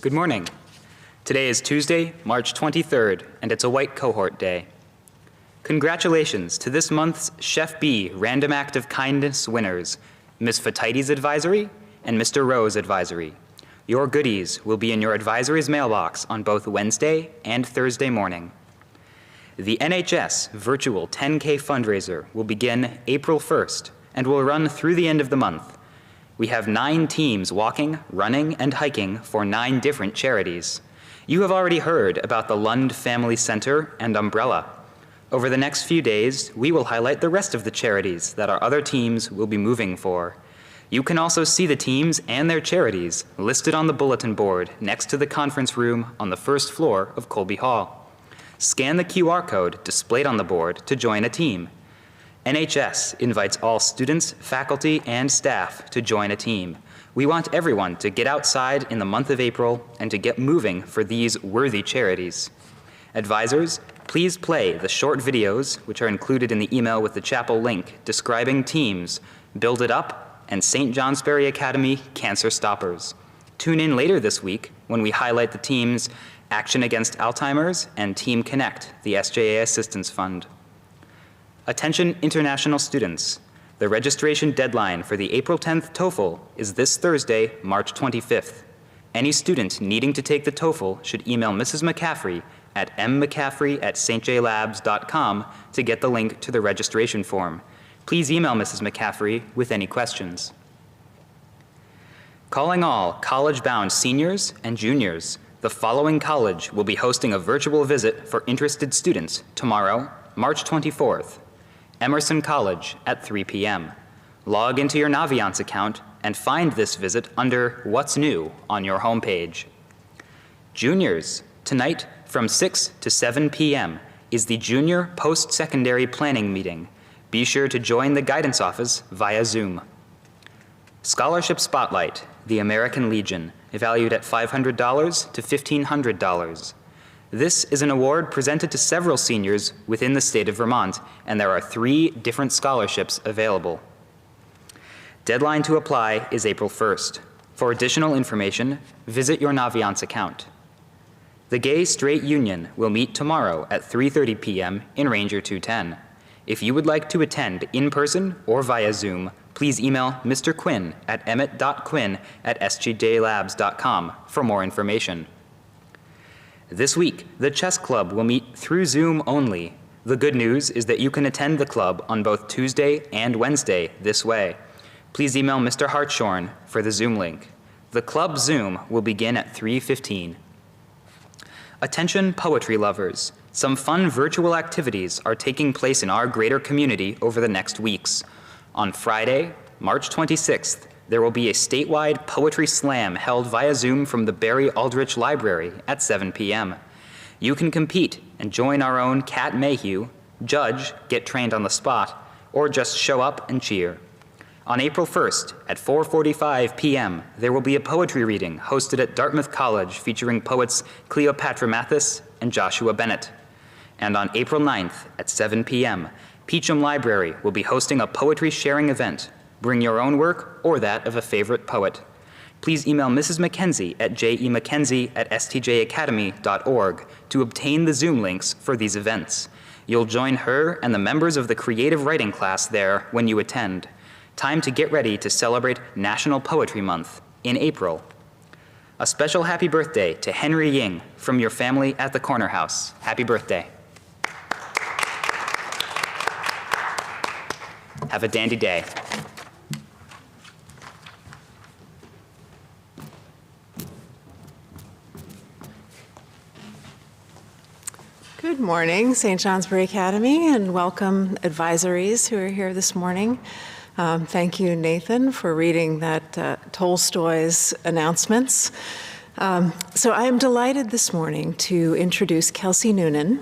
Good morning. Today is Tuesday, March 23rd, and it's a white cohort day. Congratulations to this month's Chef B Random Act of Kindness winners, Ms. Fataides Advisory and Mr. Rose Advisory. Your goodies will be in your advisory's mailbox on both Wednesday and Thursday morning. The NHS Virtual 10K fundraiser will begin April 1st and will run through the end of the month. We have 9 teams walking, running, and hiking for 9 different charities. You have already heard about the Lund Family Center and Umbrella. Over the next few days, we will highlight the rest of the charities that our other teams will be moving for. You can also see the teams and their charities listed on the bulletin board next to the conference room on the first floor of Colby Hall. Scan the QR code displayed on the board to join a team. NHS invites all students, faculty, and staff to join a team. We want everyone to get outside in the month of April and to get moving for these worthy charities. Advisors, please play the short videos, which are included in the email with the chapel link, describing teams, Build It Up, and St. Johnsbury Academy Cancer Stoppers. Tune in later this week when we highlight the teams Action Against Alzheimer's and Team Connect, the SJA Assistance Fund. Attention international students. The registration deadline for the April 10th TOEFL is this Thursday, March 25th. Any student needing to take the TOEFL should email Mrs. McCaffrey at mmccaffrey@stjlabs.com to get the link to the registration form. Please email Mrs. McCaffrey with any questions. Calling all college-bound seniors and juniors, the following college will be hosting a virtual visit for interested students tomorrow, March 24th. Emerson College at 3 p.m. Log into your Naviance account and find this visit under What's New on your homepage. Juniors, tonight from 6 to 7 p.m. is the Junior Post-Secondary Planning Meeting. Be sure to join the guidance office via Zoom. Scholarship Spotlight, the American Legion, valued at $500 to $1,500. This is an award presented to several seniors within the state of Vermont, and there are 3 different scholarships available. Deadline to apply is April 1st. For additional information, visit your Naviance account. The Gay Straight Union will meet tomorrow at 3:30 p.m. in Ranger 210. If you would like to attend in person or via Zoom, please email Mr. Quinn at emmett.quinn@sjlabs.com for more information. This week, the chess club will meet through Zoom only. The good news is that you can attend the club on both Tuesday and Wednesday this way. Please email Mr. Hartshorn for the Zoom link. The club Zoom will begin at 3:15. Attention poetry lovers. Some fun virtual activities are taking place in our greater community over the next weeks. On Friday, March 26th, there will be a statewide poetry slam held via Zoom from the Barry Aldrich Library at 7 p.m. You can compete and join our own Kat Mayhew, judge, get trained on the spot, or just show up and cheer. On April 1st at 4:45 p.m., there will be a poetry reading hosted at Dartmouth College featuring poets Cleopatra Mathis and Joshua Bennett. And on April 9th at 7 p.m., Peacham Library will be hosting a poetry sharing event. Bring your own work or that of a favorite poet. Please email Mrs. McKenzie at jemckenzie@stjacademy.org to obtain the Zoom links for these events. You'll join her and the members of the creative writing class there when you attend. Time to get ready to celebrate National Poetry Month in April. A special happy birthday to Henry Ying from your family at the Corner House. Happy birthday. Have a dandy day. Good morning, St. Johnsbury Academy, and welcome advisories who are here this morning. Thank you, Nathan, for reading that Tolstoy's announcements. So I am delighted this morning to introduce Kelsey Noonan,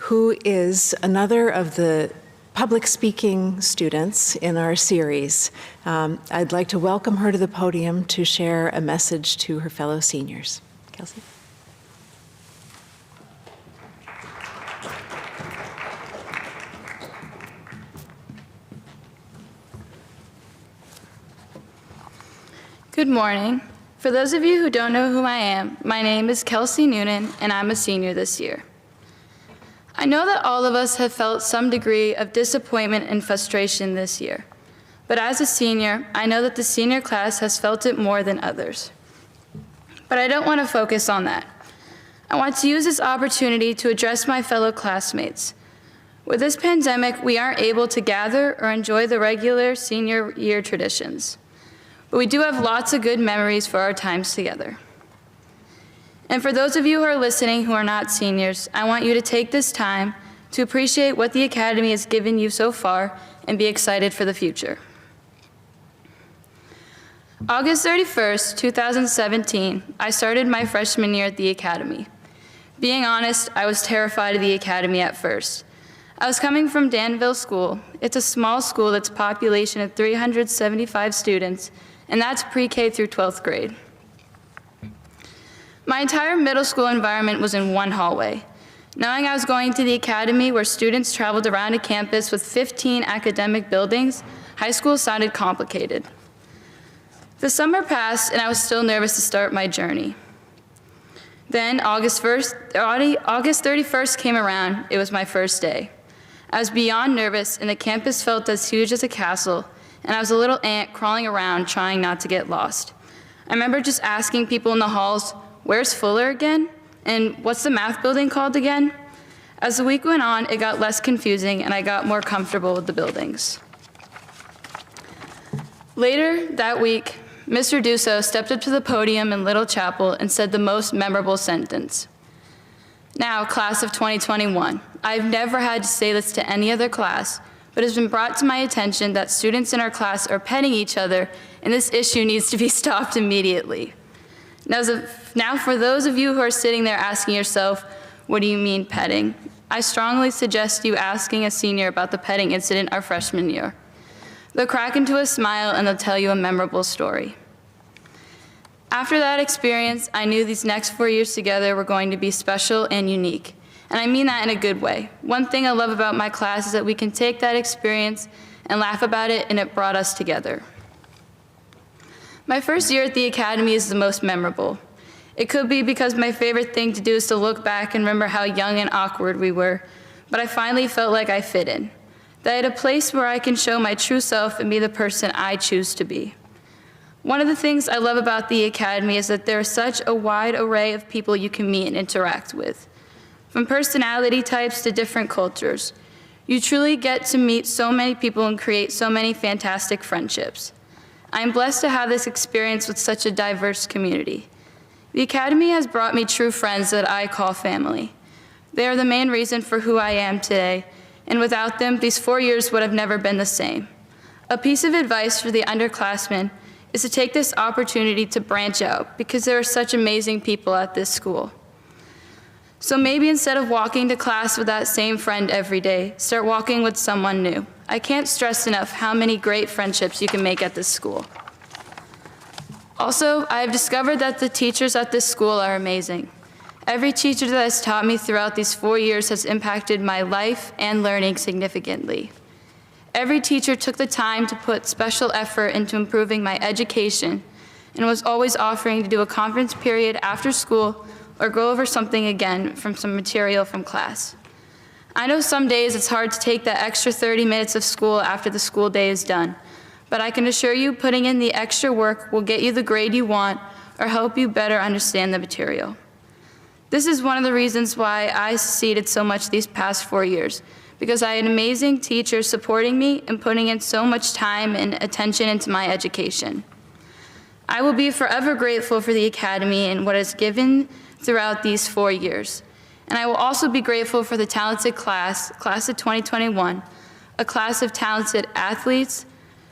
who is another of the public speaking students in our series. I'd like to welcome her to the podium to share a message to her fellow seniors. Kelsey. Good morning. For those of you who don't know who I am, my name is Kelsey Noonan, and I'm a senior this year. I know that all of us have felt some degree of disappointment and frustration this year. But as a senior, I know that the senior class has felt it more than others. But I don't want to focus on that. I want to use this opportunity to address my fellow classmates. With this pandemic, we aren't able to gather or enjoy the regular senior year traditions. But we do have lots of good memories for our times together. And for those of you who are listening who are not seniors, I want you to take this time to appreciate what the Academy has given you so far and be excited for the future. August 31st, 2017, I started my freshman year at the Academy. Being honest, I was terrified of the Academy at first. I was coming from Danville School. It's a small school that's a population of 375 students, and that's pre-K through 12th grade. My entire middle school environment was in one hallway. Knowing I was going to the Academy where students traveled around a campus with 15 academic buildings, high school sounded complicated. The summer passed, and I was still nervous to start my journey. Then August 31st came around. It was my first day. I was beyond nervous, and the campus felt as huge as a castle, and I was a little ant crawling around trying not to get lost. I remember just asking people in the halls, "Where's Fuller again? And what's the math building called again?" As the week went on, it got less confusing, and I got more comfortable with the buildings. Later that week, Mr. Dusso stepped up to the podium in Little Chapel and said the most memorable sentence. "Now, class of 2021, I've never had to say this to any other class, but it has been brought to my attention that students in our class are petting each other, and this issue needs to be stopped immediately." Now, for those of you who are sitting there asking yourself, what do you mean petting? I strongly suggest you asking a senior about the petting incident our freshman year. They'll crack into a smile and they'll tell you a memorable story. After that experience, I knew these next 4 years together were going to be special and unique. And I mean that in a good way. One thing I love about my class is that we can take that experience and laugh about it, and it brought us together. My first year at the Academy is the most memorable. It could be because my favorite thing to do is to look back and remember how young and awkward we were, but I finally felt like I fit in. That I had a place where I can show my true self and be the person I choose to be. One of the things I love about the Academy is that there is such a wide array of people you can meet and interact with. From personality types to different cultures. You truly get to meet so many people and create so many fantastic friendships. I am blessed to have this experience with such a diverse community. The Academy has brought me true friends that I call family. They are the main reason for who I am today, and without them, these 4 years would have never been the same. A piece of advice for the underclassmen is to take this opportunity to branch out, because there are such amazing people at this school. So maybe instead of walking to class with that same friend every day, start walking with someone new. I can't stress enough how many great friendships you can make at this school. Also, I have discovered that the teachers at this school are amazing. Every teacher that has taught me throughout these 4 years has impacted my life and learning significantly. Every teacher took the time to put special effort into improving my education and was always offering to do a conference period after school or go over something again from some material from class. I know some days it's hard to take that extra 30 minutes of school after the school day is done, but I can assure you putting in the extra work will get you the grade you want or help you better understand the material. This is one of the reasons why I succeeded so much these past 4 years, because I had amazing teachers supporting me and putting in so much time and attention into my education. I will be forever grateful for the Academy and what it's given throughout these 4 years. And I will also be grateful for the talented class of 2021, a class of talented athletes,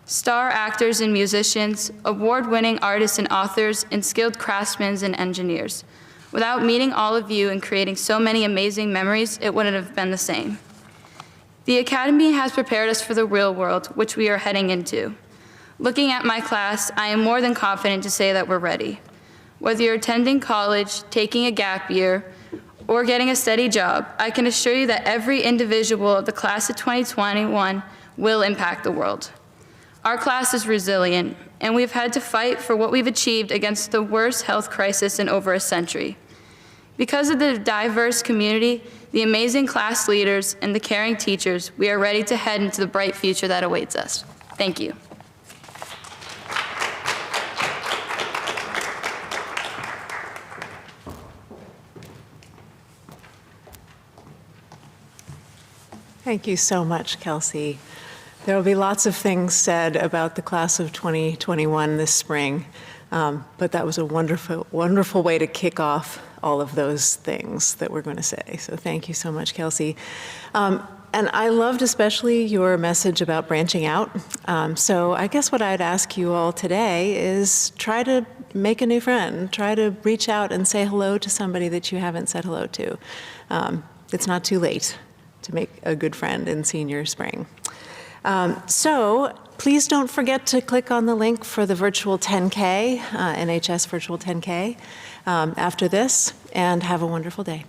star actors and musicians, award-winning artists and authors, and skilled craftsmen and engineers. Without meeting all of you and creating so many amazing memories, it wouldn't have been the same. The Academy has prepared us for the real world, which we are heading into. Looking at my class, I am more than confident to say that we're ready. Whether you're attending college, taking a gap year, or getting a steady job, I can assure you that every individual of the class of 2021 will impact the world. Our class is resilient, and we've had to fight for what we've achieved against the worst health crisis in over a century. Because of the diverse community, the amazing class leaders, and the caring teachers, we are ready to head into the bright future that awaits us. Thank you. Thank you so much, Kelsey. There will be lots of things said about the class of 2021 this spring, but that was a wonderful, wonderful way to kick off all of those things that we're going to say. So thank you so much, Kelsey. And I loved especially your message about branching out. So I guess what I'd ask you all today is try to make a new friend. Try to reach out and say hello to somebody that you haven't said hello to. It's not too late to make a good friend in senior spring. So please don't forget to click on the link for the virtual 10K, NHS virtual 10K after this, and have a wonderful day.